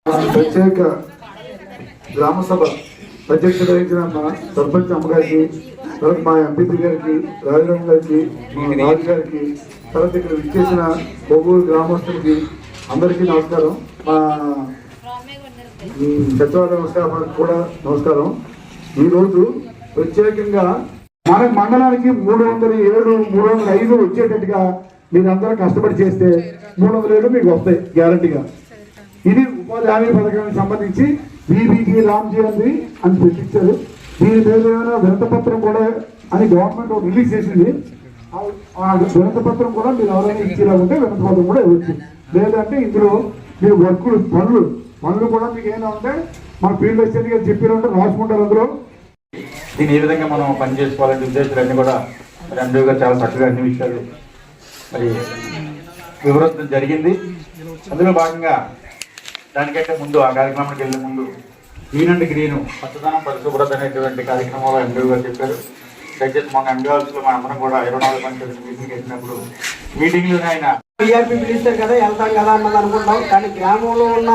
ప్రత్యేక గ్రామ సభ అధ్యక్షత వహించిన మా సర్పంచ్ అమ్మగారికి, తర్వాత మా ఎంపీ గారికి, రాజరామ్ గారికి, మా రాజు గారికి, తర్వాత ఇక్కడ విచ్చేసిన కొవ్వూరు గ్రామస్తులకి అందరికీ నమస్కారం. మా సచివాలయ స్టాఫ్ కూడా నమస్కారం. ఈరోజు ప్రత్యేకంగా మన మండలానికి 307, 305 వచ్చేటట్టుగా మీరందరూ కష్టపడి చేస్తే 307 మీకు వస్తాయి గ్యారంటీగా. ఇది ఉపాధి హామీ పథకానికి సంబంధించి బీబీజీ రామ్జీ అని పెట్టించారు. దీని మీద ఏమైనా వినతపత్రం కూడా అని గవర్నమెంట్ రిలీజ్ చేసింది. ఆ వినతపత్రం కూడా మీరు ఎవరైనా ఇచ్చేలా ఉంటే వినతపత్రం కూడా ఇవ్వచ్చు. లేదంటే ఇందులో మీరు వర్కులు పనులు కూడా మీకు ఏమైనా ఉంటే మన ఫీల్డ్ అసిస్టెంట్ గారు చెప్పినట్టు రాసుకుంటారు. అందులో దీన్ని ఏ విధంగా మనం పని చేసుకోవాలంటే ఉద్దేశాలన్నీ కూడా ఎంపీ గారు చాలా చక్కగా అన్ని విషయాలు మరి వివరించడం జరిగింది. అందులో భాగంగా దానికంటే ముందు ఆ కార్యక్రమానికి వెళ్ళే ముందు గ్రీన్ అండ్ గ్రీన్ పచ్చదనం పరిశుభ్రత అనేటువంటి కార్యక్రమంలో ఎంపీ గారు చెప్పారు. దయచేసి మన ఎంపీలో మన అందరం కూడా 24 మంది మీటింగ్ వెళ్ళినప్పుడు మీటింగ్లోనే ఆయన టీఆర్పీ పిలిస్తారు కదా వెళ్తాం కదా అన్నది అనుకుంటాం. కానీ గ్రామంలో ఉన్న